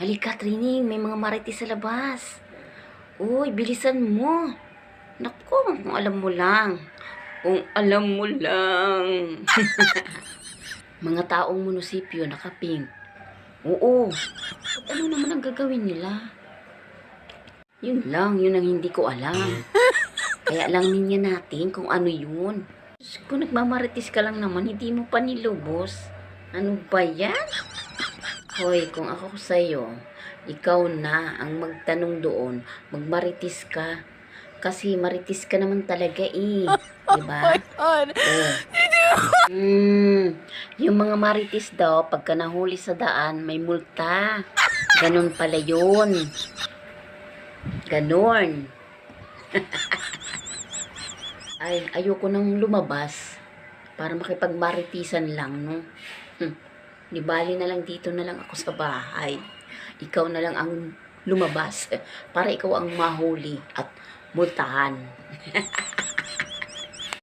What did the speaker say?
Halika, Trining, may mga marites sa labas. Uy, bilisan mo. Naku, kung alam mo lang. Kung alam mo lang. Mga taong munisipyo nakapink. Oo. At ano naman ang gagawin nila? Yun lang, yun ang hindi ko alam. Kaya lang niya natin kung ano yun. Kung nagmamarites ka lang naman, hindi mo pa nilubos. Ano ba yan? Hoy, kung ako sa'yo, ikaw na ang magtanong doon, magmarites ka. Kasi marites ka naman talaga eh. Diba? Oh my God! Oh. Yung mga marites daw, pagka nahuli sa daan, may multa. Ganon pala yun. Ganon. Ay, ayoko nang lumabas para makipagmaritisan lang, no? Di bali na lang dito na lang ako sa bahay. Ikaw na lang ang lumabas para ikaw ang mahuli at multahan.